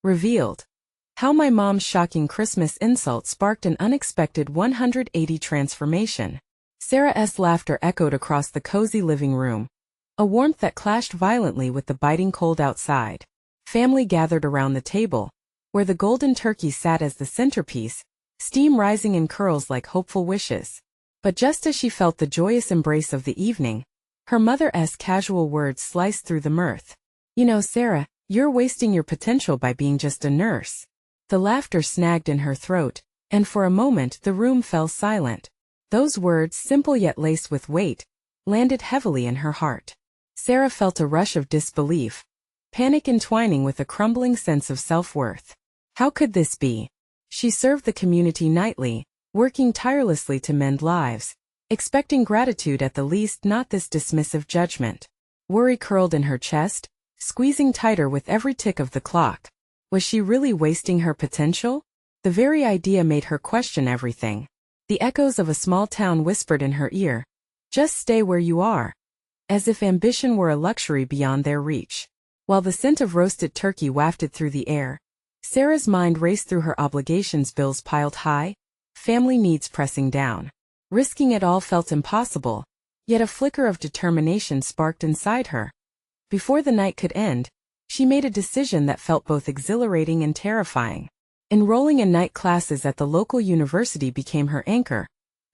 Revealed. How my mom's shocking Christmas insult sparked an unexpected 180 transformation. Sarah's laughter echoed across the cozy living room, a warmth that clashed violently with the biting cold outside. Family gathered around the table, where the golden turkey sat as the centerpiece, steam rising in curls like hopeful wishes. But just as she felt the joyous embrace of the evening, her mother's casual words sliced through the mirth. "You know, Sarah, you're wasting your potential by being just a nurse." The laughter snagged in her throat, and for a moment the room fell silent. Those words, simple yet laced with weight, landed heavily in her heart. Sarah felt a rush of disbelief, panic entwining with a crumbling sense of self-worth. How could this be? She served the community nightly, working tirelessly to mend lives, expecting gratitude at the least, not this dismissive judgment. Worry curled in her chest, squeezing tighter with every tick of the clock. Was she really wasting her potential? The very idea made her question everything. The echoes of a small town whispered in her ear, "Just stay where you are," as if ambition were a luxury beyond their reach. While the scent of roasted turkey wafted through the air, Sarah's mind raced through her obligations, bills piled high, family needs pressing down. Risking it all felt impossible, yet a flicker of determination sparked inside her. Before the night could end, she made a decision that felt both exhilarating and terrifying. Enrolling in night classes at the local university became her anchor,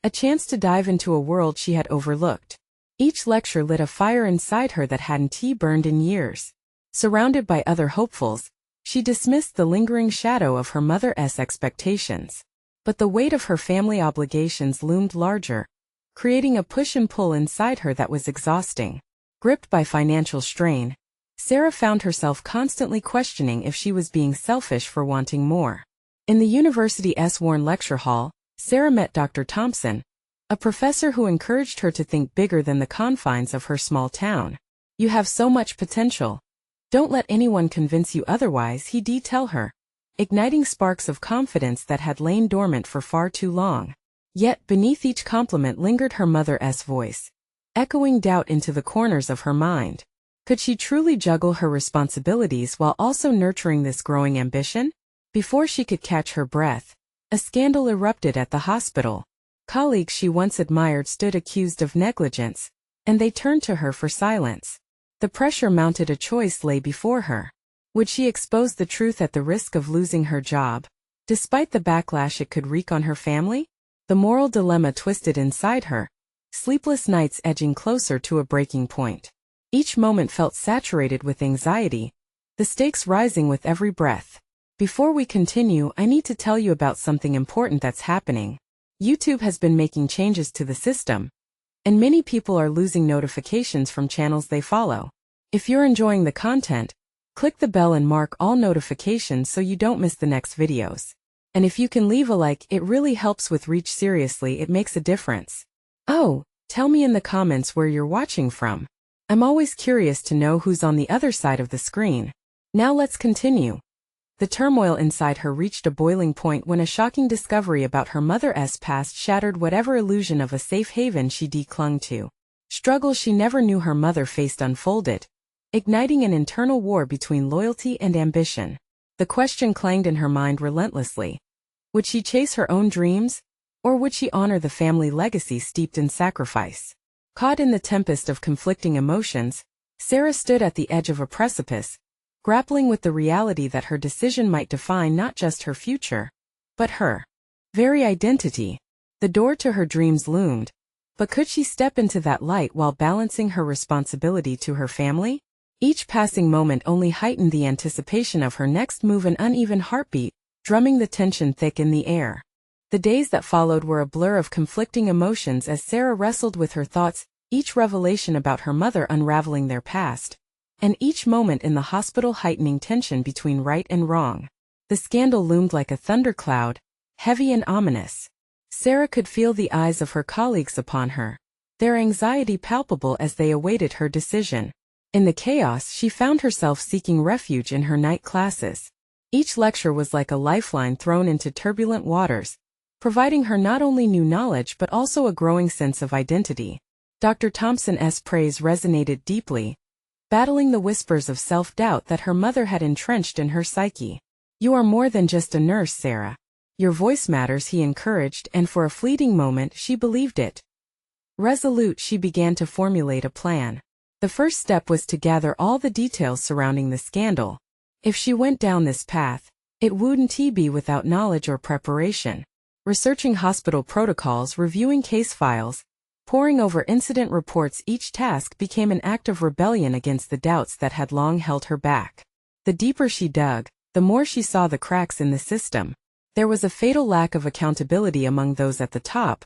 a chance to dive into a world she had overlooked. Each lecture lit a fire inside her that hadn't burned in years. Surrounded by other hopefuls, she dismissed the lingering shadow of her mother's expectations. But the weight of her family obligations loomed larger, creating a push and pull inside her that was exhausting. Gripped by financial strain, Sarah found herself constantly questioning if she was being selfish for wanting more. In the university's worn lecture hall, Sarah met Dr. Thompson, a professor who encouraged her to think bigger than the confines of her small town. "You have so much potential. Don't let anyone convince you otherwise," he'd tell her, igniting sparks of confidence that had lain dormant for far too long. Yet beneath each compliment lingered her mother's voice, echoing doubt into the corners of her mind. Could she truly juggle her responsibilities while also nurturing this growing ambition? Before she could catch her breath, a scandal erupted at the hospital. Colleagues she once admired stood accused of negligence, and they turned to her for silence. The pressure mounted. A choice lay before her. Would she expose the truth at the risk of losing her job, despite the backlash it could wreak on her family? The moral dilemma twisted inside her, sleepless nights edging closer to a breaking point. Each moment felt saturated with anxiety, the stakes rising with every breath. Before we continue, I need to tell you about something important that's happening. YouTube has been making changes to the system, and many people are losing notifications from channels they follow. If you're enjoying the content, click the bell and mark all notifications so you don't miss the next videos. And if you can leave a like, it really helps with reach. Seriously, it makes a difference. Oh, tell me in the comments where you're watching from. I'm always curious to know who's on the other side of the screen. Now let's continue. The turmoil inside her reached a boiling point when a shocking discovery about her mother's past shattered whatever illusion of a safe haven she'd clung to. Struggles she never knew her mother faced unfolded, igniting an internal war between loyalty and ambition. The question clanged in her mind relentlessly. Would she chase her own dreams, or would she honor the family legacy steeped in sacrifice? Caught in the tempest of conflicting emotions, Sarah stood at the edge of a precipice, grappling with the reality that her decision might define not just her future, but her very identity. The door to her dreams loomed, but could she step into that light while balancing her responsibility to her family? Each passing moment only heightened the anticipation of her next move, an uneven heartbeat, drumming the tension thick in the air. The days that followed were a blur of conflicting emotions as Sarah wrestled with her thoughts, each revelation about her mother unraveling their past, and each moment in the hospital heightening tension between right and wrong. The scandal loomed like a thundercloud, heavy and ominous. Sarah could feel the eyes of her colleagues upon her, their anxiety palpable as they awaited her decision. In the chaos, she found herself seeking refuge in her night classes. Each lecture was like a lifeline thrown into turbulent waters, providing her not only new knowledge but also a growing sense of identity. Dr. Thompson's praise resonated deeply, battling the whispers of self-doubt that her mother had entrenched in her psyche. "You are more than just a nurse, Sarah. Your voice matters," he encouraged, and for a fleeting moment she believed it. Resolute, she began to formulate a plan. The first step was to gather all the details surrounding the scandal. If she went down this path, it wouldn't be without knowledge or preparation. Researching hospital protocols, reviewing case files, poring over incident reports, each task became an act of rebellion against the doubts that had long held her back. The deeper she dug, the more she saw the cracks in the system. There was a fatal lack of accountability among those at the top,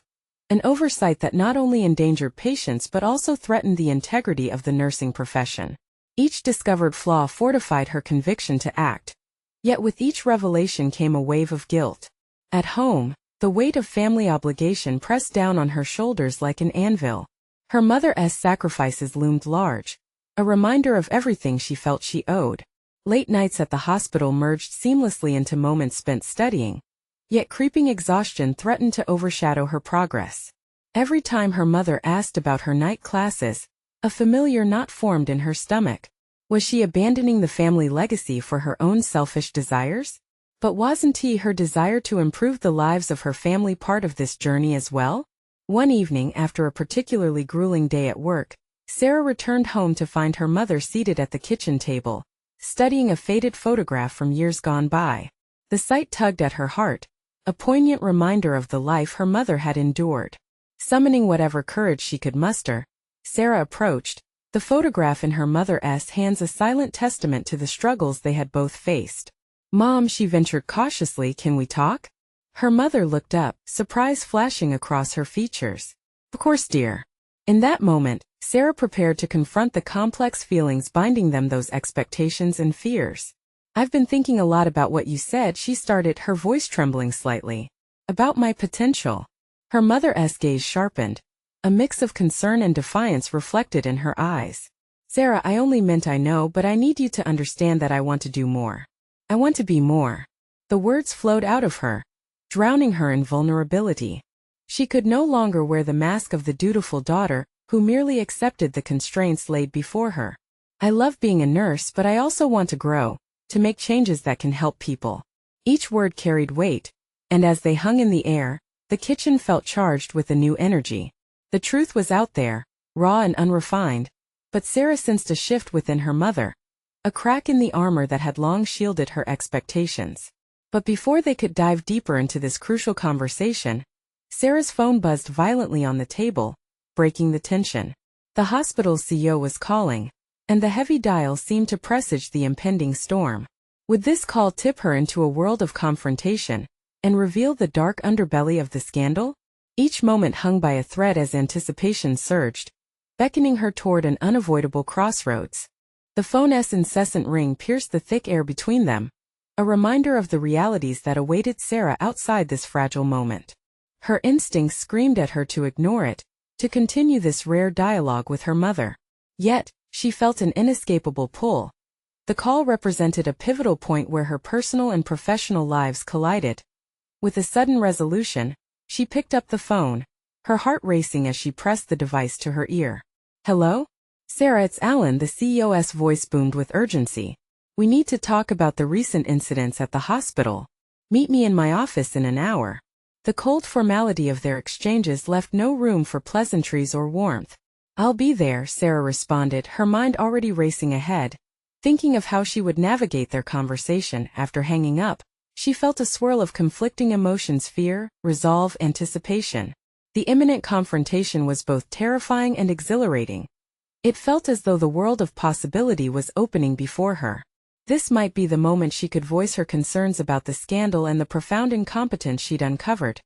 an oversight that not only endangered patients but also threatened the integrity of the nursing profession. Each discovered flaw fortified her conviction to act. Yet with each revelation came a wave of guilt. At home, the weight of family obligation pressed down on her shoulders like an anvil. Her mother's sacrifices loomed large, a reminder of everything she felt she owed. Late nights at the hospital merged seamlessly into moments spent studying, yet creeping exhaustion threatened to overshadow her progress. Every time her mother asked about her night classes, a familiar knot formed in her stomach. Was she abandoning the family legacy for her own selfish desires? But wasn't her desire to improve the lives of her family part of this journey as well? One evening, after a particularly grueling day at work, Sarah returned home to find her mother seated at the kitchen table, studying a faded photograph from years gone by. The sight tugged at her heart, a poignant reminder of the life her mother had endured. Summoning whatever courage she could muster, Sarah approached, the photograph in her mother's hands a silent testament to the struggles they had both faced. "Mom," she ventured cautiously, "can we talk?" Her mother looked up, surprise flashing across her features. "Of course, dear." In that moment, Sarah prepared to confront the complex feelings binding them, those expectations and fears. "I've been thinking a lot about what you said," she started, her voice trembling slightly. "About my potential." Her mother's gaze sharpened, a mix of concern and defiance reflected in her eyes. "Sarah, I only meant I know, but I need you to understand that I want to do more. I want to be more." The words flowed out of her, drowning her in vulnerability. She could no longer wear the mask of the dutiful daughter who merely accepted the constraints laid before her. "I love being a nurse, but I also want to grow, to make changes that can help people." Each word carried weight, and as they hung in the air, the kitchen felt charged with a new energy. The truth was out there, raw and unrefined, but Sarah sensed a shift within her mother, a crack in the armor that had long shielded her expectations. But before they could dive deeper into this crucial conversation, Sarah's phone buzzed violently on the table, breaking the tension. The hospital's CEO was calling, and the heavy dial seemed to presage the impending storm. Would this call tip her into a world of confrontation and reveal the dark underbelly of the scandal? Each moment hung by a thread as anticipation surged, beckoning her toward an unavoidable crossroads. The phone's incessant ring pierced the thick air between them, a reminder of the realities that awaited Sarah outside this fragile moment. Her instincts screamed at her to ignore it, to continue this rare dialogue with her mother. Yet, she felt an inescapable pull. The call represented a pivotal point where her personal and professional lives collided. With a sudden resolution, she picked up the phone, her heart racing as she pressed the device to her ear. "Hello? Sarah, it's Alan," the CEO's voice boomed with urgency. "We need to talk about the recent incidents at the hospital. Meet me in my office in an hour." The cold formality of their exchanges left no room for pleasantries or warmth. "I'll be there," Sarah responded, her mind already racing ahead. Thinking of how she would navigate their conversation. After hanging up, she felt a swirl of conflicting emotions: fear, resolve, anticipation. The imminent confrontation was both terrifying and exhilarating. It felt as though the world of possibility was opening before her. This might be the moment she could voice her concerns about the scandal and the profound incompetence she'd uncovered.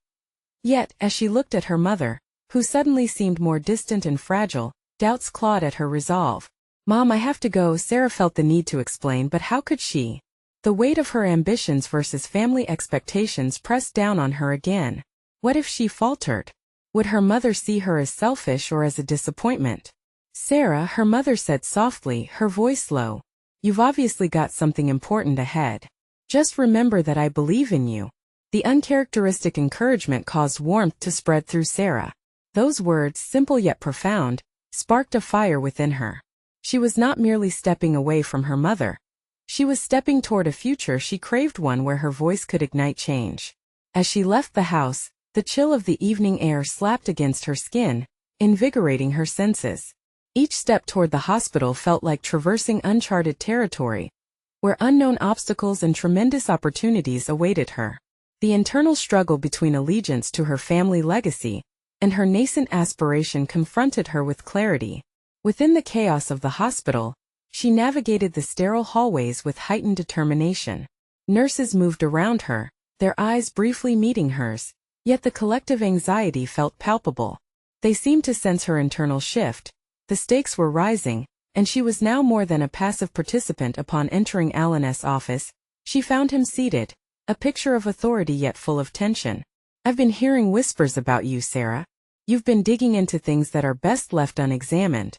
Yet, as she looked at her mother, who suddenly seemed more distant and fragile, doubts clawed at her resolve. "Mom, I have to go," Sarah felt the need to explain, but how could she? The weight of her ambitions versus family expectations pressed down on her again. What if she faltered? Would her mother see her as selfish or as a disappointment? "Sarah," her mother said softly, her voice low, "you've obviously got something important ahead. Just remember that I believe in you." The uncharacteristic encouragement caused warmth to spread through Sarah. Those words, simple yet profound, sparked a fire within her. She was not merely stepping away from her mother. She was stepping toward a future she craved, one where her voice could ignite change. As she left the house, the chill of the evening air slapped against her skin, invigorating her senses. Each step toward the hospital felt like traversing uncharted territory, where unknown obstacles and tremendous opportunities awaited her. The internal struggle between allegiance to her family legacy and her nascent aspiration confronted her with clarity. Within the chaos of the hospital, she navigated the sterile hallways with heightened determination. Nurses moved around her, their eyes briefly meeting hers, yet the collective anxiety felt palpable. They seemed to sense her internal shift. The stakes were rising, and she was now more than a passive participant. Upon entering Alan's office, she found him seated, a picture of authority yet full of tension. "I've been hearing whispers about you, Sarah. You've been digging into things that are best left unexamined."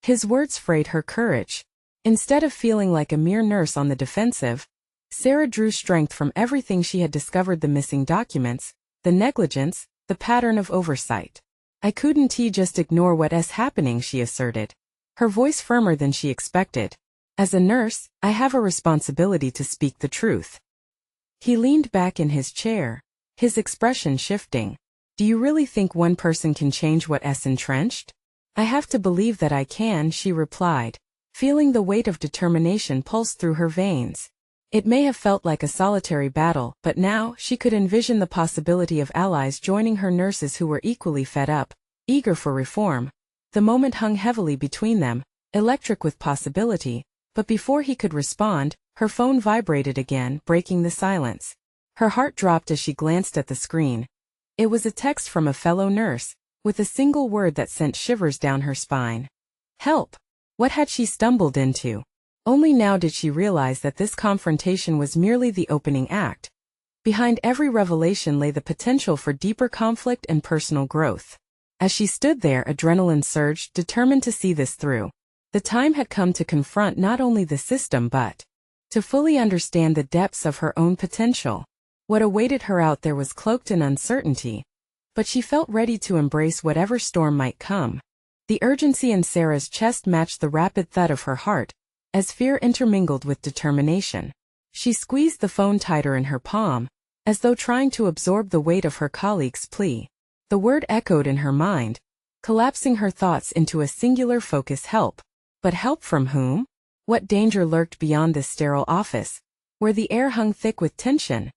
His words frayed her courage. Instead of feeling like a mere nurse on the defensive, Sarah drew strength from everything she had discovered: the missing documents, the negligence, the pattern of oversight. "I couldn't just ignore what's happening," she asserted, her voice firmer than she expected. "As a nurse, I have a responsibility to speak the truth." He leaned back in his chair, his expression shifting. "Do you really think one person can change what's entrenched?" "I have to believe that I can," she replied, feeling the weight of determination pulse through her veins. It may have felt like a solitary battle, but now she could envision the possibility of allies joining her, nurses who were equally fed up, eager for reform. The moment hung heavily between them, electric with possibility, but before he could respond, her phone vibrated again, breaking the silence. Her heart dropped as she glanced at the screen. It was a text from a fellow nurse, with a single word that sent shivers down her spine. Help! What had she stumbled into? Only now did she realize that this confrontation was merely the opening act. Behind every revelation lay the potential for deeper conflict and personal growth. As she stood there, adrenaline surged, determined to see this through. The time had come to confront not only the system but to fully understand the depths of her own potential. What awaited her out there was cloaked in uncertainty, but she felt ready to embrace whatever storm might come. The urgency in Sarah's chest matched the rapid thud of her heart, as fear intermingled with determination. She squeezed the phone tighter in her palm, as though trying to absorb the weight of her colleague's plea. The word echoed in her mind, collapsing her thoughts into a singular focus: help. But help from whom? What danger lurked beyond this sterile office, where the air hung thick with tension?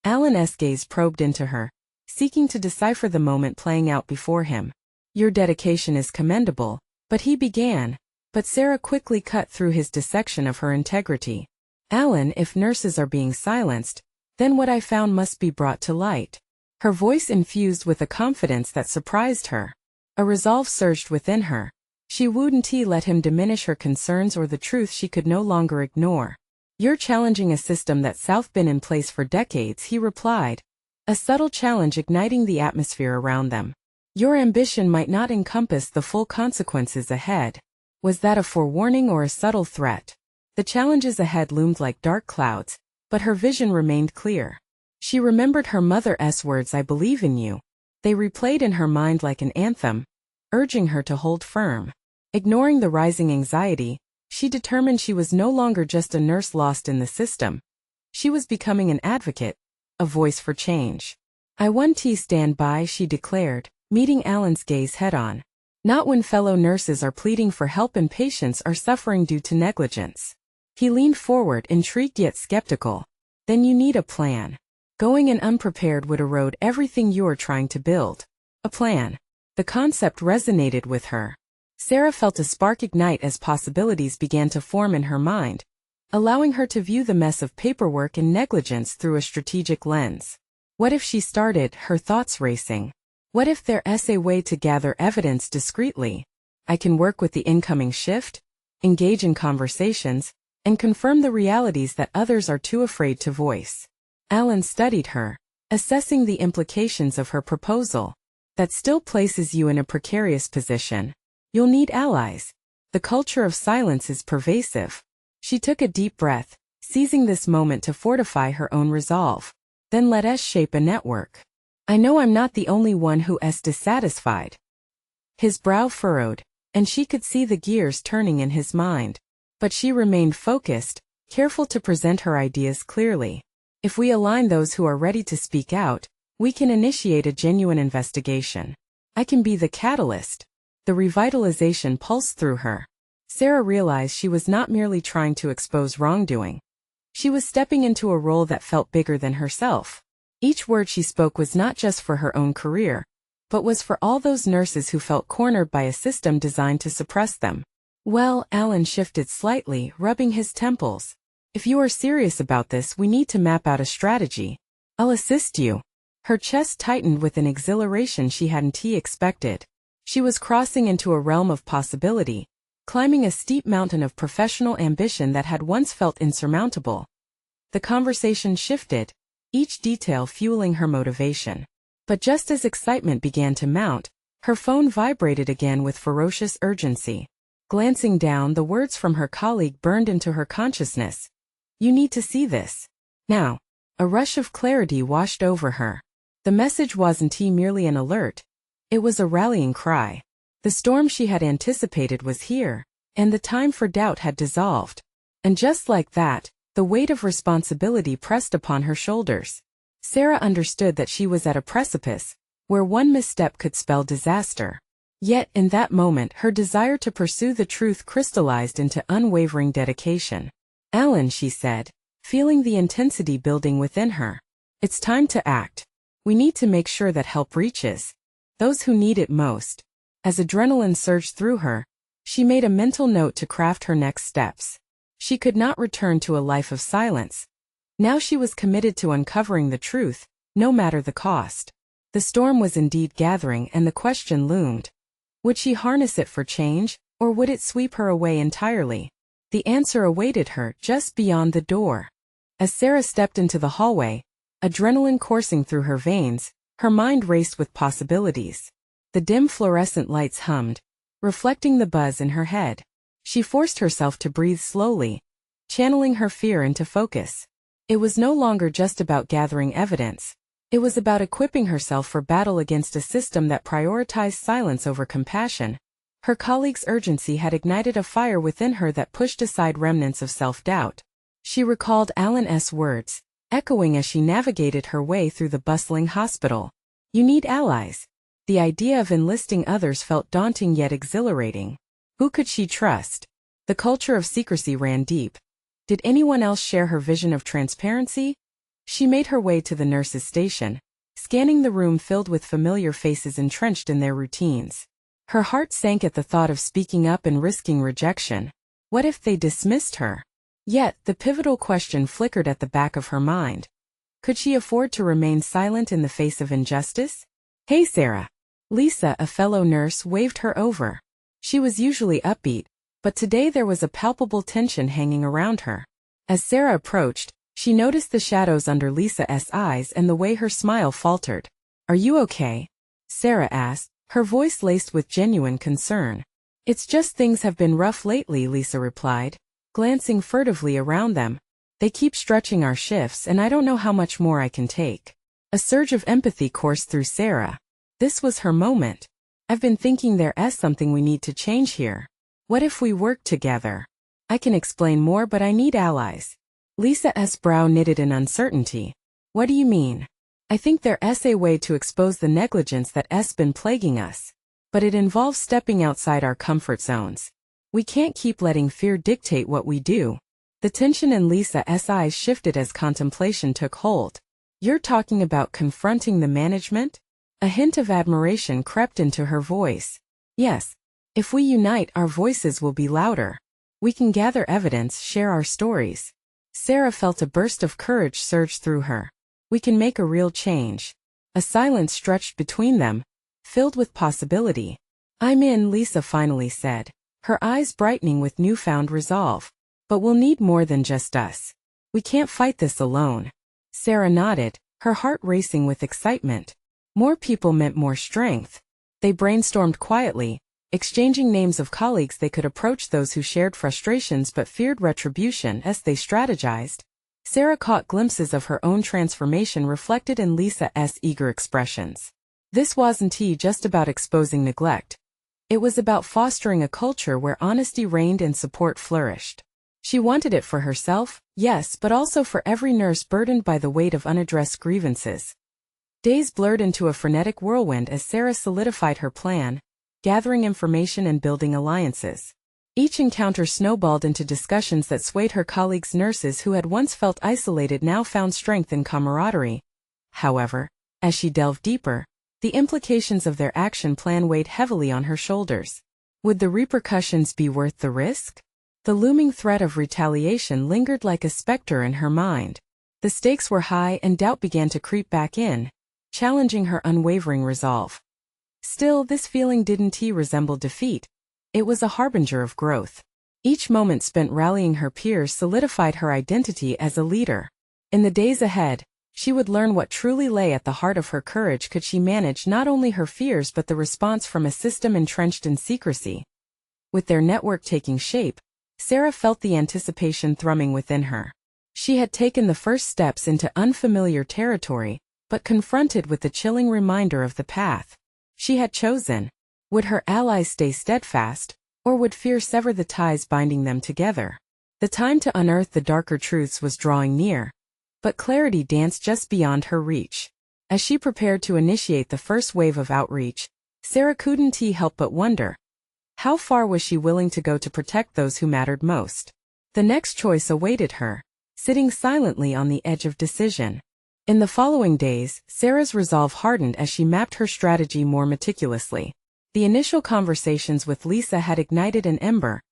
Alan's gaze probed into her, seeking to decipher the moment playing out before him. "Your dedication is commendable," but he began. But Sarah quickly cut through his dissection of her integrity. "Alan, if nurses are being silenced, then what I found must be brought to light." Her voice infused with a confidence that surprised her. A resolve surged within her. She wouldn't let him diminish her concerns or the truth she could no longer ignore. "You're challenging a system that's been in place for decades," he replied, a subtle challenge igniting the atmosphere around them. "Your ambition might not encompass the full consequences ahead." Was that a forewarning or a subtle threat? The challenges ahead loomed like dark clouds, but her vision remained clear. She remembered her mother's words, "I believe in you." They replayed in her mind like an anthem, urging her to hold firm. Ignoring the rising anxiety, she determined she was no longer just a nurse lost in the system. She was becoming an advocate, a voice for change. "I won't stand by," she declared, meeting Alan's gaze head-on. "Not when fellow nurses are pleading for help and patients are suffering due to negligence." He leaned forward, intrigued yet skeptical. "Then you need a plan. Going in unprepared would erode everything you're trying to build." A plan. The concept resonated with her. Sarah felt a spark ignite as possibilities began to form in her mind, allowing her to view the mess of paperwork and negligence through a strategic lens. What if she started, her thoughts racing? What if there's a way to gather evidence discreetly? "I can work with the incoming shift, engage in conversations, and confirm the realities that others are too afraid to voice." Alan studied her, assessing the implications of her proposal. "That still places you in a precarious position. You'll need allies. The culture of silence is pervasive." She took a deep breath, seizing this moment to fortify her own resolve. "Then let us shape a network. I know I'm not the only one who is dissatisfied." His brow furrowed, and she could see the gears turning in his mind. But she remained focused, careful to present her ideas clearly. If we align those who are ready to speak out, we can initiate a genuine investigation. I can be the catalyst. The revitalization pulsed through her. Sarah realized she was not merely trying to expose wrongdoing. She was stepping into a role that felt bigger than herself. Each word she spoke was not just for her own career, but was for all those nurses who felt cornered by a system designed to suppress them. Well, Alan shifted slightly, rubbing his temples. If you are serious about this, we need to map out a strategy. I'll assist you. Her chest tightened with an exhilaration she hadn't expected. She was crossing into a realm of possibility, climbing a steep mountain of professional ambition that had once felt insurmountable. The conversation shifted, each detail fueling her motivation. But just as excitement began to mount, her phone vibrated again with ferocious urgency. Glancing down, the words from her colleague burned into her consciousness. You need to see this. Now. A rush of clarity washed over her. The message wasn't merely an alert. It was a rallying cry. The storm she had anticipated was here, and the time for doubt had dissolved. And just like that, the weight of responsibility pressed upon her shoulders. Sarah understood that she was at a precipice, where one misstep could spell disaster. Yet, in that moment, her desire to pursue the truth crystallized into unwavering dedication. Alan, she said, feeling the intensity building within her. It's time to act. We need to make sure that help reaches those who need it most. As adrenaline surged through her, she made a mental note to craft her next steps. She could not return to a life of silence. Now she was committed to uncovering the truth, no matter the cost. The storm was indeed gathering, and the question loomed. Would she harness it for change, or would it sweep her away entirely? The answer awaited her just beyond the door. As Sarah stepped into the hallway, adrenaline coursing through her veins, her mind raced with possibilities. The dim fluorescent lights hummed, reflecting the buzz in her head. She forced herself to breathe slowly, channeling her fear into focus. It was no longer just about gathering evidence. It was about equipping herself for battle against a system that prioritized silence over compassion. Her colleague's urgency had ignited a fire within her that pushed aside remnants of self-doubt. She recalled Alan's words, echoing as she navigated her way through the bustling hospital. You need allies. The idea of enlisting others felt daunting yet exhilarating. Who could she trust? The culture of secrecy ran deep. Did anyone else share her vision of transparency? She made her way to the nurse's station, scanning the room filled with familiar faces entrenched in their routines. Her heart sank at the thought of speaking up and risking rejection. What if they dismissed her? Yet, the pivotal question flickered at the back of her mind. Could she afford to remain silent in the face of injustice? Hey, Sarah. Lisa, a fellow nurse, waved her over. She was usually upbeat, but today there was a palpable tension hanging around her. As Sarah approached, she noticed the shadows under Lisa's eyes and the way her smile faltered. Are you okay? Sarah asked, her voice laced with genuine concern. It's just things have been rough lately, Lisa replied, glancing furtively around them. They keep stretching our shifts and I don't know how much more I can take. A surge of empathy coursed through Sarah. This was her moment. I've been thinking there's something we need to change here. What if we work together? I can explain more, but I need allies. Lisa's brow knitted in uncertainty. What do you mean? I think there's a way to expose the negligence that's been plaguing us. But it involves stepping outside our comfort zones. We can't keep letting fear dictate what we do. The tension in Lisa's eyes shifted as contemplation took hold. You're talking about confronting the management? A hint of admiration crept into her voice. Yes. If we unite, our voices will be louder. We can gather evidence, share our stories. Sarah felt a burst of courage surge through her. We can make a real change. A silence stretched between them, filled with possibility. I'm in, Lisa finally said, her eyes brightening with newfound resolve. But we'll need more than just us. We can't fight this alone. Sarah nodded, her heart racing with excitement. More people meant more strength. They brainstormed quietly, exchanging names of colleagues they could approach, those who shared frustrations but feared retribution. As they strategized, Sarah caught glimpses of her own transformation reflected in Lisa's eager expressions. This wasn't just about exposing neglect. It was about fostering a culture where honesty reigned and support flourished. She wanted it for herself, yes, but also for every nurse burdened by the weight of unaddressed grievances. Days blurred into a frenetic whirlwind as Sarah solidified her plan, gathering information and building alliances. Each encounter snowballed into discussions that swayed her colleagues. Nurses who had once felt isolated now found strength in camaraderie. However, as she delved deeper, the implications of their action plan weighed heavily on her shoulders. Would the repercussions be worth the risk? The looming threat of retaliation lingered like a specter in her mind. The stakes were high and doubt began to creep back in, challenging her unwavering resolve. Still, this feeling didn't resemble defeat. It was a harbinger of growth. Each moment spent rallying her peers solidified her identity as a leader. In the days ahead, she would learn what truly lay at the heart of her courage. Could she manage not only her fears but the response from a system entrenched in secrecy? With their network taking shape, Sarah felt the anticipation thrumming within her. She had taken the first steps into unfamiliar territory, but confronted with the chilling reminder of the path she had chosen. Would her allies stay steadfast, or would fear sever the ties binding them together? The time to unearth the darker truths was drawing near, but clarity danced just beyond her reach. As she prepared to initiate the first wave of outreach, Sarah couldn't help but wonder, how far was she willing to go to protect those who mattered most? The next choice awaited her, sitting silently on the edge of decision. In the following days, Sarah's resolve hardened as she mapped her strategy more meticulously. The initial conversations with Lisa had ignited an ember,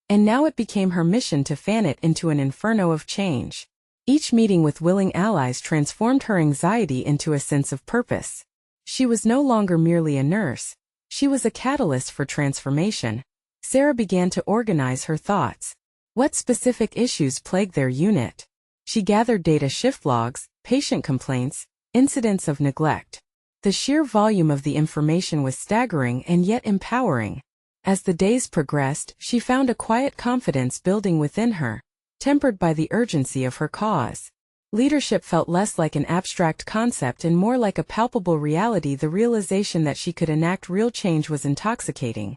and now it became her mission to fan it into an inferno of change. Each meeting with willing allies transformed her anxiety into a sense of purpose. She was no longer merely a nurse. She was a catalyst for transformation. Sarah began to organize her thoughts. What specific issues plagued their unit? She gathered data: shift logs, patient complaints, incidents of neglect. The sheer volume of the information was staggering and yet empowering. As the days progressed, she found a quiet confidence building within her, tempered by the urgency of her cause. Leadership felt less like an abstract concept and more like a palpable reality. The realization that she could enact real change was intoxicating.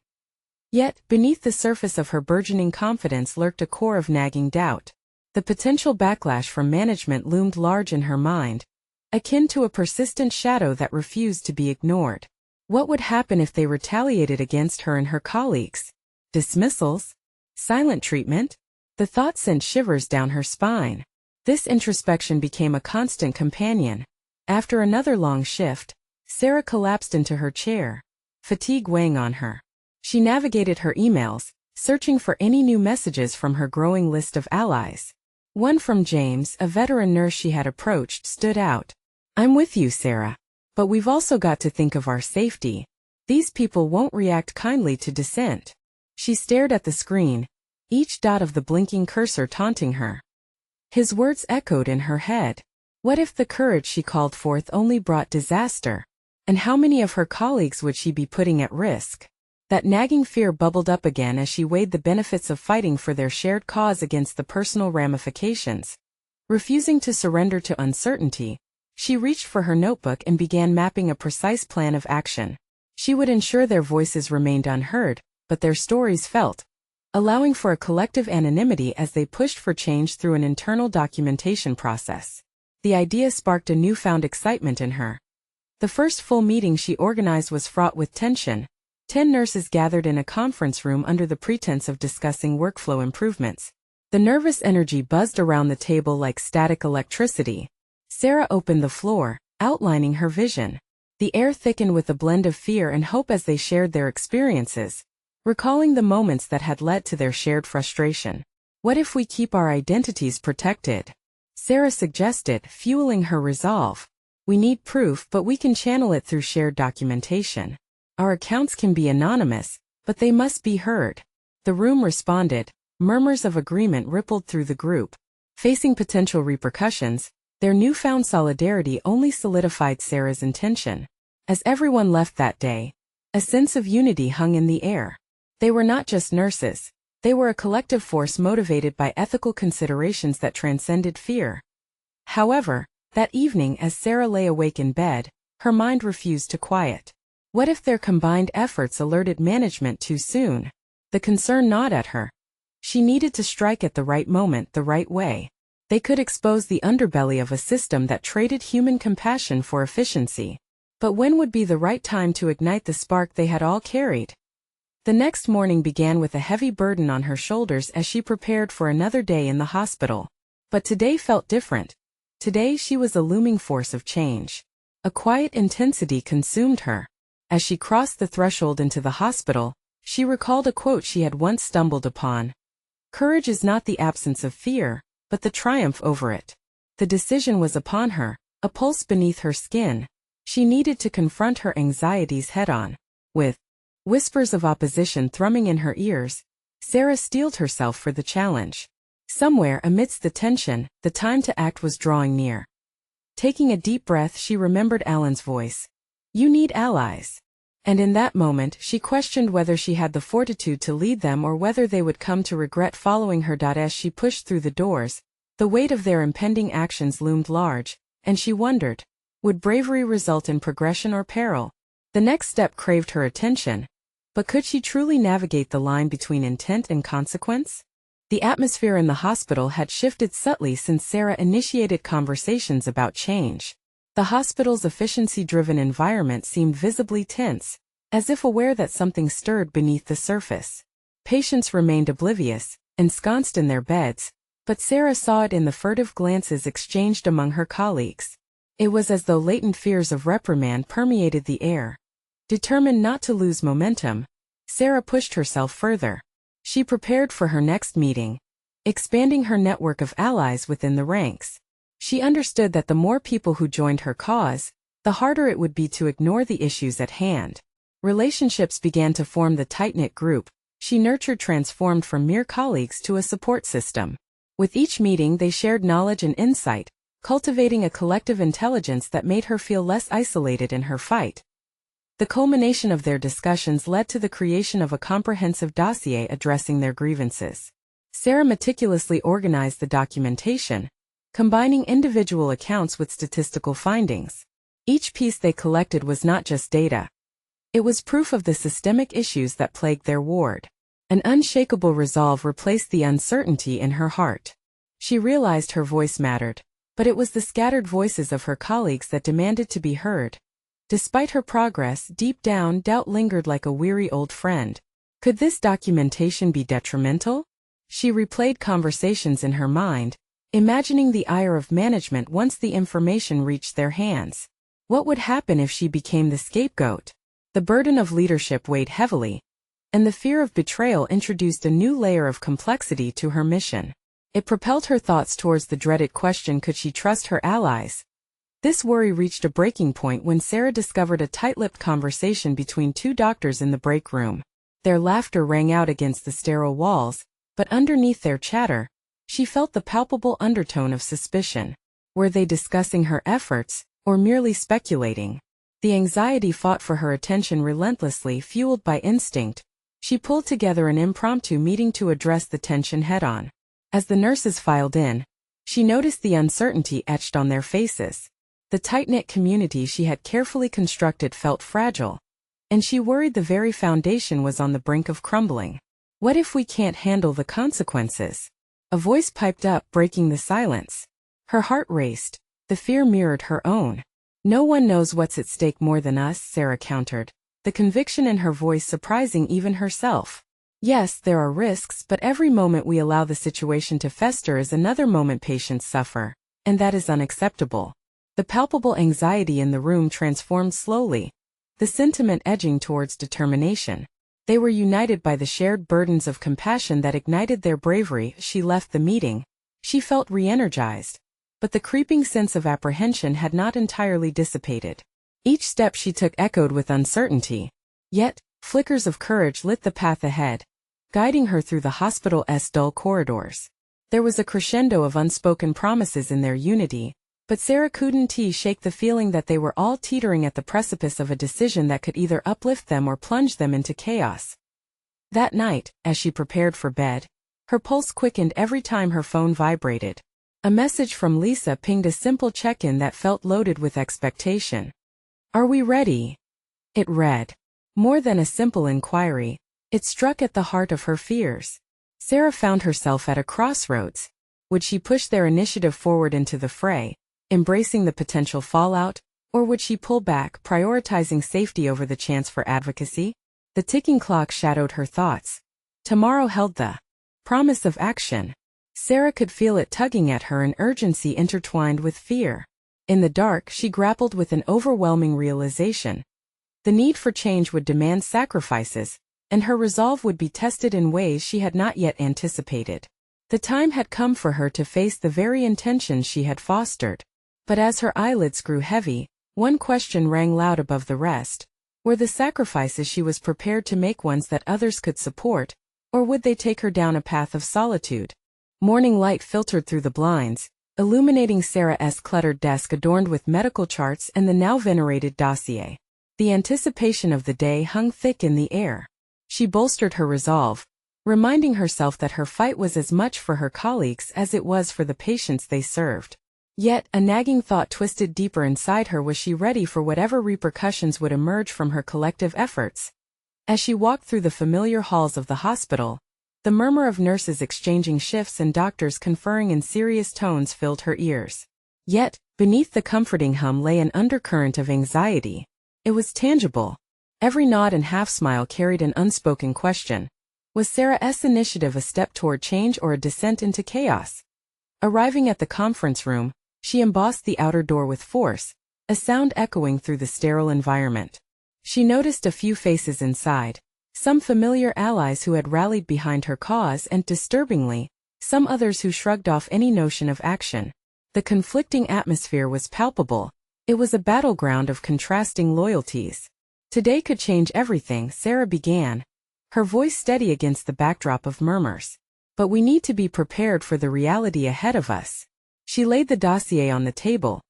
Yet, beneath the surface of her burgeoning confidence lurked a core of nagging doubt. The potential backlash from management loomed large in her mind, akin to a persistent shadow that refused to be ignored. What would happen if they retaliated against her and her colleagues? Dismissals? Silent treatment? The thought sent shivers down her spine. This introspection became a constant companion. After another long shift, Sarah collapsed into her chair, fatigue weighing on her. She navigated her emails, searching for any new messages from her growing list of allies. One from James, a veteran nurse she had approached, stood out. "I'm with you, Sarah. But we've also got to think of our safety. These people won't react kindly to dissent." She stared at the screen, each dot of the blinking cursor taunting her. His words echoed in her head. What if the courage she called forth only brought disaster? And how many of her colleagues would she be putting at risk? That nagging fear bubbled up again as she weighed the benefits of fighting for their shared cause against the personal ramifications. Refusing to surrender to uncertainty, she reached for her notebook and began mapping a precise plan of action. She would ensure their voices remained unheard, but their stories felt, allowing for a collective anonymity as they pushed for change through an internal documentation process. The idea sparked a newfound excitement in her. The first full meeting she organized was fraught with tension. 10 nurses gathered in a conference room under the pretense of discussing workflow improvements. The nervous energy buzzed around the table like static electricity. Sarah opened the floor, outlining her vision. The air thickened with a blend of fear and hope as they shared their experiences, recalling the moments that had led to their shared frustration. "What if we keep our identities protected?" Sarah suggested, fueling her resolve. "We need proof, but we can channel it through shared documentation. Our accounts can be anonymous, but they must be heard." The room responded. Murmurs of agreement rippled through the group. Facing potential repercussions, their newfound solidarity only solidified Sarah's intention. As everyone left that day, a sense of unity hung in the air. They were not just nurses. They were a collective force motivated by ethical considerations that transcended fear. However, that evening as Sarah lay awake in bed, her mind refused to quiet. What if their combined efforts alerted management too soon? The concern gnawed at her. She needed to strike at the right moment, the right way. They could expose the underbelly of a system that traded human compassion for efficiency. But when would be the right time to ignite the spark they had all carried? The next morning began with a heavy burden on her shoulders as she prepared for another day in the hospital. But today felt different. Today she was a looming force of change. A quiet intensity consumed her. As she crossed the threshold into the hospital, she recalled a quote she had once stumbled upon. "Courage is not the absence of fear, but the triumph over it." The decision was upon her, a pulse beneath her skin. She needed to confront her anxieties head-on. With whispers of opposition thrumming in her ears, Sarah steeled herself for the challenge. Somewhere amidst the tension, the time to act was drawing near. Taking a deep breath, she remembered Alan's voice. "You need allies." And in that moment, she questioned whether she had the fortitude to lead them or whether they would come to regret following her. As she pushed through the doors, the weight of their impending actions loomed large, and she wondered, would bravery result in progression or peril? The next step craved her attention. But could she truly navigate the line between intent and consequence? The atmosphere in the hospital had shifted subtly since Sarah initiated conversations about change. The hospital's efficiency-driven environment seemed visibly tense, as if aware that something stirred beneath the surface. Patients remained oblivious, ensconced in their beds, but Sarah saw it in the furtive glances exchanged among her colleagues. It was as though latent fears of reprimand permeated the air. Determined not to lose momentum, Sarah pushed herself further. She prepared for her next meeting, expanding her network of allies within the ranks. She understood that the more people who joined her cause, the harder it would be to ignore the issues at hand. Relationships began to form. The tight-knit group she nurtured transformed from mere colleagues to a support system. With each meeting they shared knowledge and insight, cultivating a collective intelligence that made her feel less isolated in her fight. The culmination of their discussions led to the creation of a comprehensive dossier addressing their grievances. Sarah meticulously organized the documentation, combining individual accounts with statistical findings. Each piece they collected was not just data. It was proof of the systemic issues that plagued their ward. An unshakable resolve replaced the uncertainty in her heart. She realized her voice mattered, but it was the scattered voices of her colleagues that demanded to be heard. Despite her progress, deep down doubt lingered like a weary old friend. Could this documentation be detrimental? She replayed conversations in her mind, imagining the ire of management once the information reached their hands. What would happen if she became the scapegoat? The burden of leadership weighed heavily, and the fear of betrayal introduced a new layer of complexity to her mission. It propelled her thoughts towards the dreaded question: could she trust her allies? This worry reached a breaking point when Sarah discovered a tight-lipped conversation between two doctors in the break room. Their laughter rang out against the sterile walls, but underneath their chatter, she felt the palpable undertone of suspicion. Were they discussing her efforts, or merely speculating? The anxiety fought for her attention relentlessly, fueled by instinct. She pulled together an impromptu meeting to address the tension head-on. As the nurses filed in, she noticed the uncertainty etched on their faces. The tight-knit community she had carefully constructed felt fragile, and she worried the very foundation was on the brink of crumbling. What if we can't handle the consequences? A voice piped up, breaking the silence. Her heart raced. The fear mirrored her own. "No one knows what's at stake more than us," Sarah countered, the conviction in her voice surprising even herself. "Yes, there are risks, but every moment we allow the situation to fester is another moment patients suffer, and that is unacceptable." The palpable anxiety in the room transformed slowly, the sentiment edging towards determination. They were united by the shared burdens of compassion that ignited their bravery. She left the meeting. She felt re-energized, but the creeping sense of apprehension had not entirely dissipated. Each step she took echoed with uncertainty. Yet, flickers of courage lit the path ahead, guiding her through the hospital's dull corridors. There was a crescendo of unspoken promises in their unity, but Sarah couldn't shake the feeling that they were all teetering at the precipice of a decision that could either uplift them or plunge them into chaos. That night, as she prepared for bed, her pulse quickened every time her phone vibrated. A message from Lisa pinged, a simple check-in that felt loaded with expectation. "Are we ready?" It read. More than a simple inquiry, it struck at the heart of her fears. Sarah found herself at a crossroads. Would she push their initiative forward into the fray, embracing the potential fallout, or would she pull back, prioritizing safety over the chance for advocacy? The ticking clock shadowed her thoughts. Tomorrow held the promise of action. Sarah could feel it tugging at her, an urgency intertwined with fear. In the dark, she grappled with an overwhelming realization. The need for change would demand sacrifices, and her resolve would be tested in ways she had not yet anticipated. The time had come for her to face the very intentions she had fostered. But as her eyelids grew heavy, one question rang loud above the rest. Were the sacrifices she was prepared to make ones that others could support, or would they take her down a path of solitude? Morning light filtered through the blinds, illuminating Sarah's cluttered desk adorned with medical charts and the now venerated dossier. The anticipation of the day hung thick in the air. She bolstered her resolve, reminding herself that her fight was as much for her colleagues as it was for the patients they served. Yet, a nagging thought twisted deeper inside her: was she ready for whatever repercussions would emerge from her collective efforts? As she walked through the familiar halls of the hospital, the murmur of nurses exchanging shifts and doctors conferring in serious tones filled her ears. Yet, beneath the comforting hum lay an undercurrent of anxiety. It was tangible. Every nod and half-smile carried an unspoken question. Was Sarah's initiative a step toward change or a descent into chaos? Arriving at the conference room, she embossed the outer door with force, a sound echoing through the sterile environment. She noticed a few faces inside, some familiar allies who had rallied behind her cause and, disturbingly, some others who shrugged off any notion of action. The conflicting atmosphere was palpable. It was a battleground of contrasting loyalties. Today could change everything, Sarah began, her voice steady against the backdrop of murmurs. But we need to be prepared for the reality ahead of us. She laid the dossier on the table,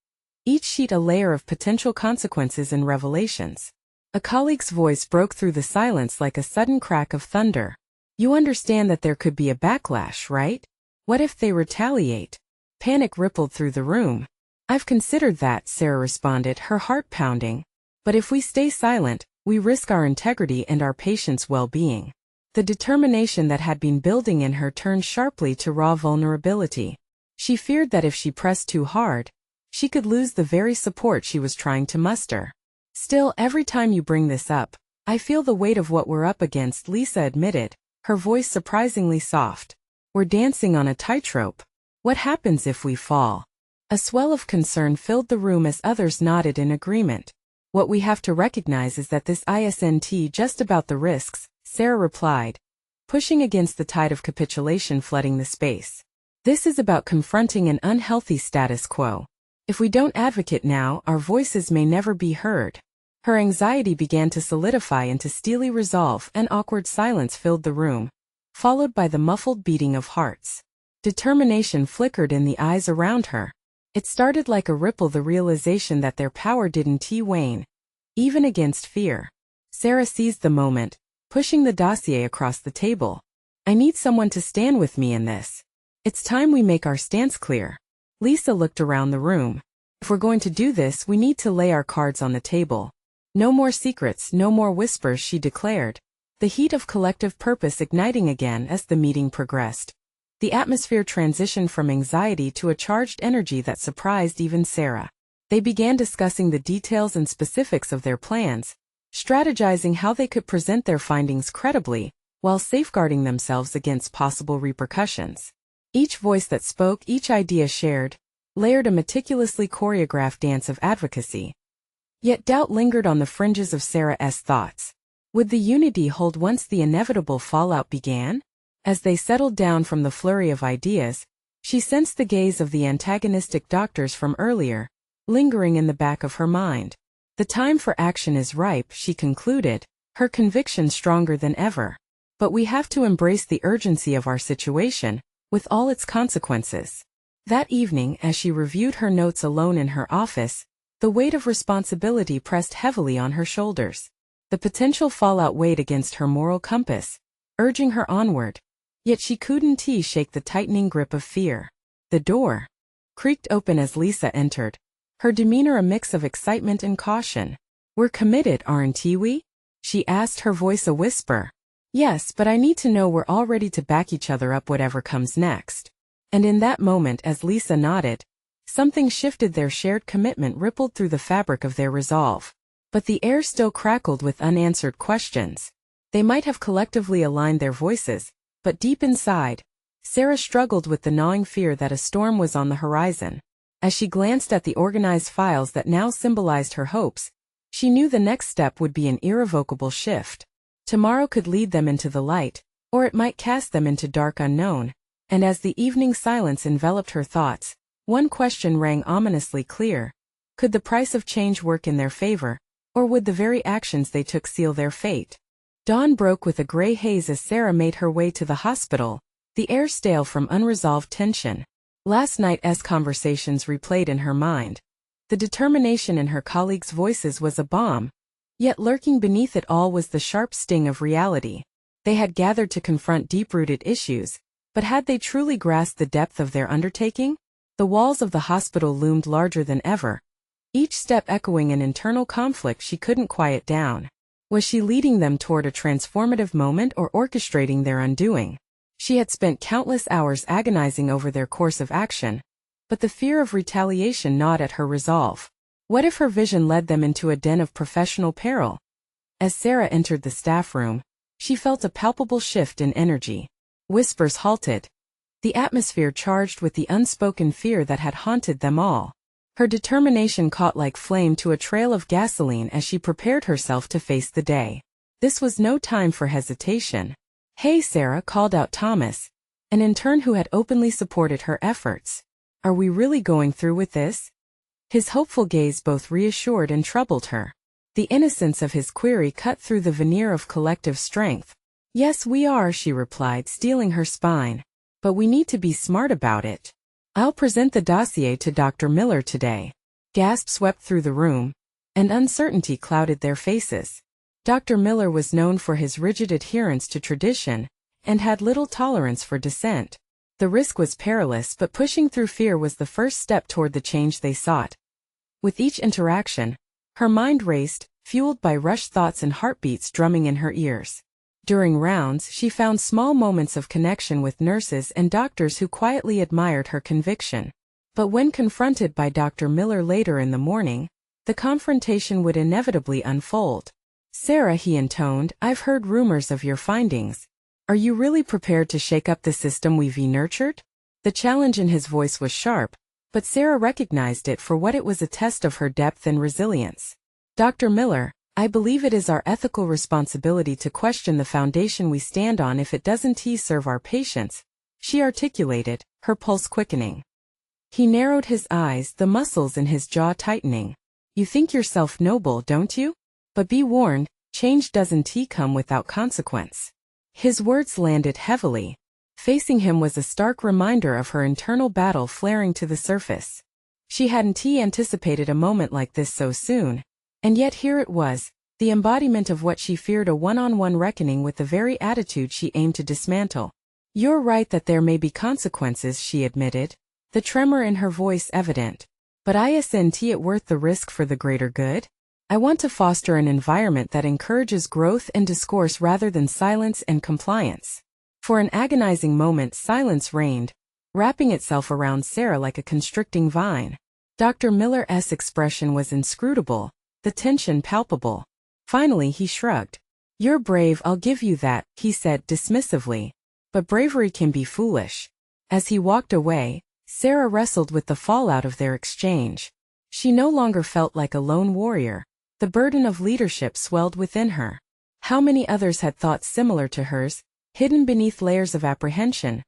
each sheet a layer of potential consequences and revelations. A colleague's voice broke through the silence like a sudden crack of thunder. You understand that there could be a backlash, right? What if they retaliate? Panic rippled through the room. I've considered that, Sarah responded, her heart pounding. But if we stay silent, we risk our integrity and our patients' well-being. The determination that had been building in her turned sharply to raw vulnerability. She feared that if she pressed too hard, she could lose the very support she was trying to muster. Still, every time you bring this up, I feel the weight of what we're up against, Lisa admitted, her voice surprisingly soft. We're dancing on a tightrope. What happens if we fall? A swell of concern filled the room as others nodded in agreement. What we have to recognize is that this isn't just about the risks, Sarah replied, pushing against the tide of capitulation flooding the space. This is about confronting an unhealthy status quo. If we don't advocate now, our voices may never be heard. Her anxiety began to solidify into steely resolve. An awkward silence filled the room, followed by the muffled beating of hearts. Determination flickered in the eyes around her. It started like a ripple, the realization that their power didn't wane, even against fear. Sarah seized the moment, pushing the dossier across the table. I need someone to stand with me in this. It's time we make our stance clear. Lisa looked around the room. If we're going to do this, we need to lay our cards on the table. No more secrets, no more whispers, she declared, the heat of collective purpose igniting again as the meeting progressed. The atmosphere transitioned from anxiety to a charged energy that surprised even Sarah. They began discussing the details and specifics of their plans, strategizing how they could present their findings credibly, while safeguarding themselves against possible repercussions. Each voice that spoke, each idea shared, layered a meticulously choreographed dance of advocacy. Yet doubt lingered on the fringes of Sarah's thoughts. Would the unity hold once the inevitable fallout began? As they settled down from the flurry of ideas, she sensed the gaze of the antagonistic doctors from earlier, lingering in the back of her mind. The time for action is ripe, she concluded, her conviction stronger than ever. But we have to embrace the urgency of our situation, with all its consequences. That evening, as she reviewed her notes alone in her office, the weight of responsibility pressed heavily on her shoulders. The potential fallout weighed against her moral compass, urging her onward. Yet she couldn't shake the tightening grip of fear. The door creaked open as Lisa entered, her demeanor a mix of excitement and caution. We're committed, aren't we? She asked, her voice a whisper. Yes, but I need to know we're all ready to back each other up whatever comes next. And in that moment, as Lisa nodded, something shifted. Their shared commitment rippled through the fabric of their resolve. But the air still crackled with unanswered questions. They might have collectively aligned their voices, but deep inside, Sarah struggled with the gnawing fear that a storm was on the horizon. As she glanced at the organized files that now symbolized her hopes, she knew the next step would be an irrevocable shift. Tomorrow could lead them into the light, or it might cast them into dark unknown. And as the evening silence enveloped her thoughts, one question rang ominously clear. Could the price of change work in their favor, or would the very actions they took seal their fate? Dawn broke with a gray haze as Sarah made her way to the hospital, the air stale from unresolved tension. Last night's conversations replayed in her mind. The determination in her colleagues' voices was a balm, yet lurking beneath it all was the sharp sting of reality. They had gathered to confront deep-rooted issues, but had they truly grasped the depth of their undertaking? The walls of the hospital loomed larger than ever, each step echoing an internal conflict she couldn't quiet down. Was she leading them toward a transformative moment or orchestrating their undoing? She had spent countless hours agonizing over their course of action, but the fear of retaliation gnawed at her resolve. What if her vision led them into a den of professional peril? As Sarah entered the staff room, she felt a palpable shift in energy. Whispers halted, the atmosphere charged with the unspoken fear that had haunted them all. Her determination caught like flame to a trail of gasoline as she prepared herself to face the day. This was no time for hesitation. "Hey Sarah," called out Thomas, an intern who had openly supported her efforts. "Are we really going through with this?" His hopeful gaze both reassured and troubled her. The innocence of his query cut through the veneer of collective strength. "Yes, we are," she replied, steeling her spine. "But we need to be smart about it. I'll present the dossier to Dr. Miller today." Gasps swept through the room, and uncertainty clouded their faces. Dr. Miller was known for his rigid adherence to tradition, and had little tolerance for dissent. The risk was perilous, but pushing through fear was the first step toward the change they sought. With each interaction, her mind raced, fueled by rushed thoughts and heartbeats drumming in her ears. During rounds, she found small moments of connection with nurses and doctors who quietly admired her conviction. But when confronted by Dr. Miller later in the morning, the confrontation would inevitably unfold. "Sarah," he intoned, "I've heard rumors of your findings. Are you really prepared to shake up the system we've nurtured?" The challenge in his voice was sharp, but Sarah recognized it for what it was: a test of her depth and resilience. "Dr. Miller, I believe it is our ethical responsibility to question the foundation we stand on if it doesn't serve our patients," she articulated, her pulse quickening. He narrowed his eyes, the muscles in his jaw tightening. "You think yourself noble, don't you? But be warned, change doesn't come without consequence." His words landed heavily. Facing him was a stark reminder of her internal battle flaring to the surface. She hadn't anticipated a moment like this so soon, and yet here it was, the embodiment of what she feared: a one-on-one reckoning with the very attitude she aimed to dismantle. "You're right that there may be consequences," she admitted, the tremor in her voice evident. "But isn't it worth the risk for the greater good? I want to foster an environment that encourages growth and discourse rather than silence and compliance." For an agonizing moment, silence reigned, wrapping itself around Sarah like a constricting vine. Dr. Miller's expression was inscrutable, the tension palpable. Finally he shrugged. "You're brave, I'll give you that," he said dismissively. "But bravery can be foolish." As he walked away, Sarah wrestled with the fallout of their exchange. She no longer felt like a lone warrior. The burden of leadership swelled within her. How many others had thoughts similar to hers, hidden beneath layers of apprehension?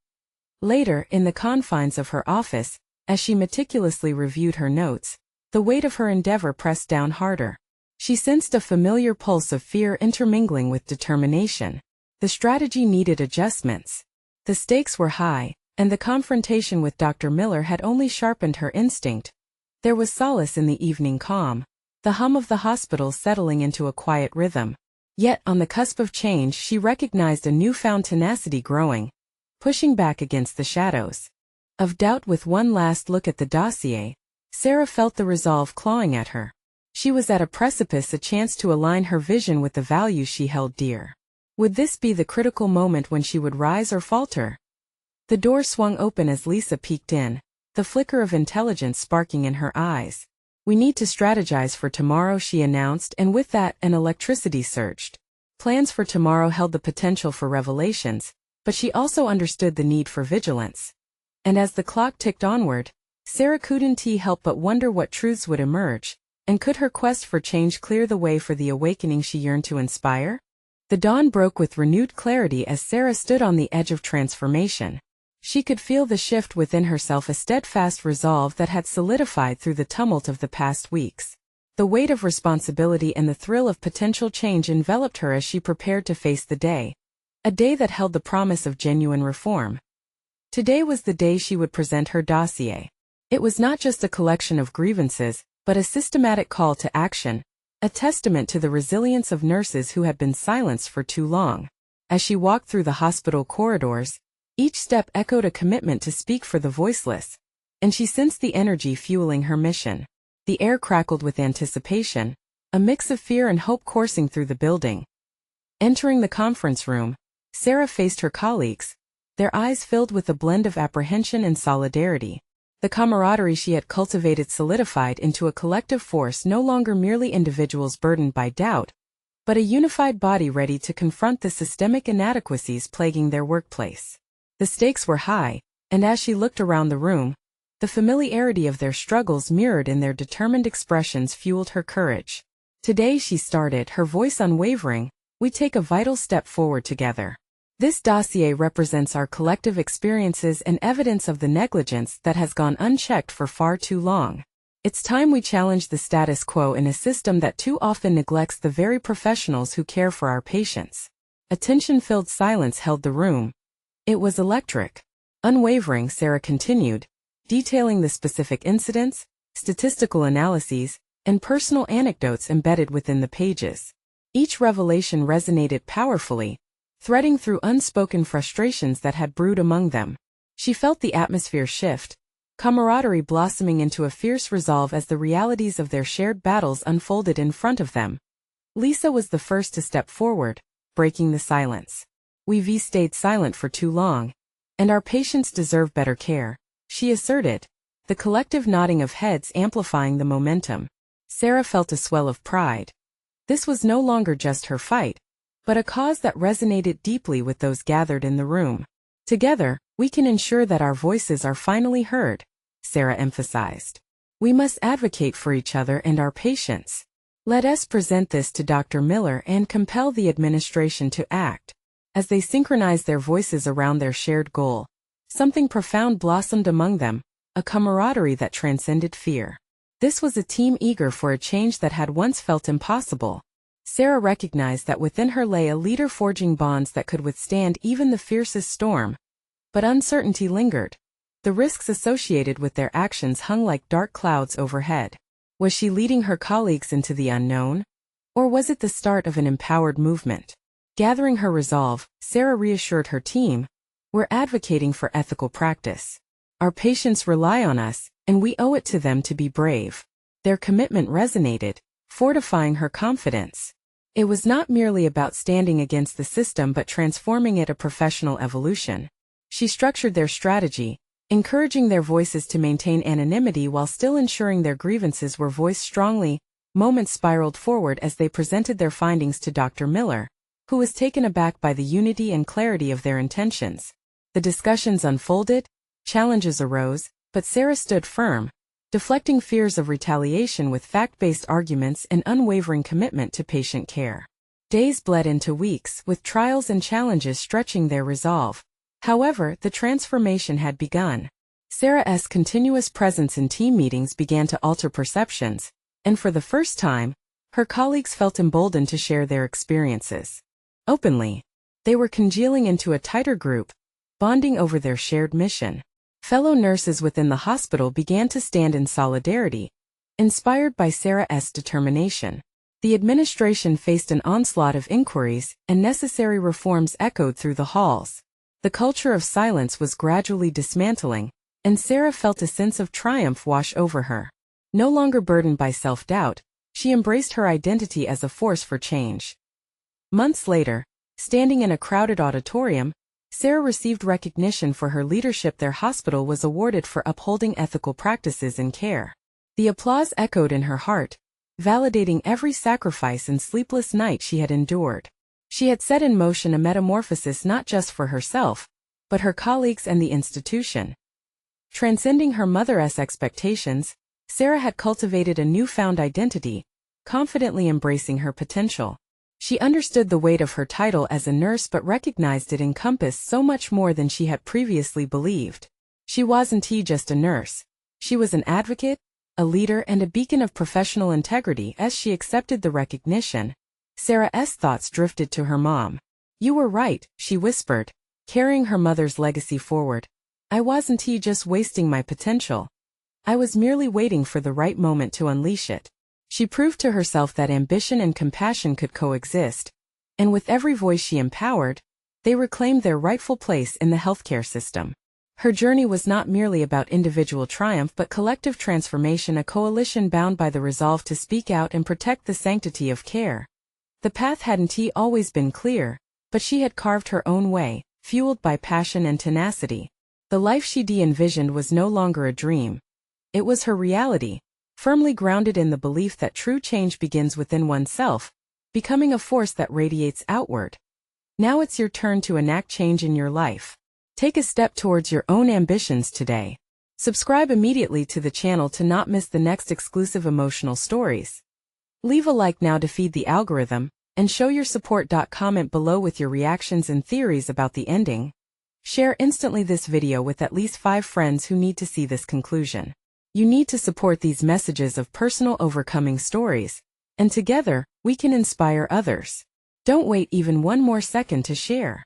Later, in the confines of her office, as she meticulously reviewed her notes, the weight of her endeavor pressed down harder. She sensed a familiar pulse of fear intermingling with determination. The strategy needed adjustments. The stakes were high, and the confrontation with Dr. Miller had only sharpened her instinct. There was solace in the evening calm, the hum of the hospital settling into a quiet rhythm. Yet, on the cusp of change, she recognized a newfound tenacity growing, pushing back against the shadows of doubt. With one last look at the dossier, Sarah felt the resolve clawing at her. She was at a precipice, a chance to align her vision with the values she held dear. Would this be the critical moment when she would rise or falter? The door swung open as Lisa peeked in, the flicker of intelligence sparking in her eyes. "We need to strategize for tomorrow," she announced, and with that, an electricity surged. Plans for tomorrow held the potential for revelations, but she also understood the need for vigilance. And as the clock ticked onward, Sarah couldn't help but wonder what truths would emerge, and could her quest for change clear the way for the awakening she yearned to inspire? The dawn broke with renewed clarity as Sarah stood on the edge of transformation. She could feel the shift within herself, a steadfast resolve that had solidified through the tumult of the past weeks. The weight of responsibility and the thrill of potential change enveloped her as she prepared to face the day. A day that held the promise of genuine reform. Today was the day she would present her dossier. It was not just a collection of grievances, but a systematic call to action, a testament to the resilience of nurses who had been silenced for too long. As she walked through the hospital corridors, each step echoed a commitment to speak for the voiceless, and she sensed the energy fueling her mission. The air crackled with anticipation, a mix of fear and hope coursing through the building. Entering the conference room, Sarah faced her colleagues, their eyes filled with a blend of apprehension and solidarity. The camaraderie she had cultivated solidified into a collective force, no longer merely individuals burdened by doubt, but a unified body ready to confront the systemic inadequacies plaguing their workplace. The stakes were high, and as she looked around the room, the familiarity of their struggles mirrored in their determined expressions fueled her courage. "Today," she started, her voice unwavering, "we take a vital step forward together. This dossier represents our collective experiences and evidence of the negligence that has gone unchecked for far too long. It's time we challenge the status quo in a system that too often neglects the very professionals who care for our patients." A tension-filled silence held the room. It was electric. Unwavering, Sarah continued, detailing the specific incidents, statistical analyses, and personal anecdotes embedded within the pages. Each revelation resonated powerfully, threading through unspoken frustrations that had brewed among them. She felt the atmosphere shift, camaraderie blossoming into a fierce resolve as the realities of their shared battles unfolded in front of them. Lisa was the first to step forward, breaking the silence. "We've stayed silent for too long, and our patients deserve better care," she asserted, the collective nodding of heads amplifying the momentum. Sarah felt a swell of pride. This was no longer just her fight, but a cause that resonated deeply with those gathered in the room. "Together, we can ensure that our voices are finally heard," Sarah emphasized. "We must advocate for each other and our patients. Let us present this to Dr. Miller and compel the administration to act." As they synchronized their voices around their shared goal, something profound blossomed among them, a camaraderie that transcended fear. This was a team eager for a change that had once felt impossible. Sarah recognized that within her lay a leader forging bonds that could withstand even the fiercest storm. But uncertainty lingered. The risks associated with their actions hung like dark clouds overhead. Was she leading her colleagues into the unknown? Or was it the start of an empowered movement? Gathering her resolve, Sarah reassured her team, "We're advocating for ethical practice. Our patients rely on us, and we owe it to them to be brave." Their commitment resonated, fortifying her confidence. It was not merely about standing against the system but transforming it, a professional evolution. She structured their strategy, encouraging their voices to maintain anonymity while still ensuring their grievances were voiced strongly. Moments spiraled forward as they presented their findings to Dr. Miller, who was taken aback by the unity and clarity of their intentions. The discussions unfolded, challenges arose, but Sarah stood firm, deflecting fears of retaliation with fact-based arguments and unwavering commitment to patient care. Days bled into weeks, with trials and challenges stretching their resolve. However, the transformation had begun. Sarah's continuous presence in team meetings began to alter perceptions, and for the first time, her colleagues felt emboldened to share their experiences. Openly, they were congealing into a tighter group, bonding over their shared mission. Fellow nurses within the hospital began to stand in solidarity, inspired by Sarah's determination. The administration faced an onslaught of inquiries, and necessary reforms echoed through the halls. The culture of silence was gradually dismantling, and Sarah felt a sense of triumph wash over her. No longer burdened by self-doubt, she embraced her identity as a force for change. Months later, Standing in a crowded auditorium, Sarah received recognition for her leadership. Their hospital was awarded for upholding ethical practices in care. The applause echoed in her heart, validating every sacrifice and sleepless night she had endured. She had set in motion a metamorphosis not just for herself, but her colleagues and the institution. Transcending her mother's expectations, Sarah had cultivated a newfound identity, confidently embracing her potential. She understood the weight of her title as a nurse but recognized it encompassed so much more than she had previously believed. She wasn't just a nurse. She was an advocate, a leader and a beacon of professional integrity. As she accepted the recognition, Sarah's thoughts drifted to her mom. "You were right," she whispered, carrying her mother's legacy forward. "I wasn't just wasting my potential. I was merely waiting for the right moment to unleash it." She proved to herself that ambition and compassion could coexist, and with every voice she empowered, they reclaimed their rightful place in the healthcare system. Her journey was not merely about individual triumph but collective transformation, a coalition bound by the resolve to speak out and protect the sanctity of care. The path hadn't always been clear, but she had carved her own way, fueled by passion and tenacity. The life she envisioned was no longer a dream. It was her reality, firmly grounded in the belief that true change begins within oneself, becoming a force that radiates outward. Now it's your turn to enact change in your life. Take a step towards your own ambitions today. Subscribe immediately to the channel to not miss the next exclusive emotional stories. Leave a like now to feed the algorithm, and show your support. Comment below with your reactions and theories about the ending. Share instantly this video with at least 5 friends who need to see this conclusion. You need to support these messages of personal overcoming stories, and together, we can inspire others. Don't wait even one more second to share.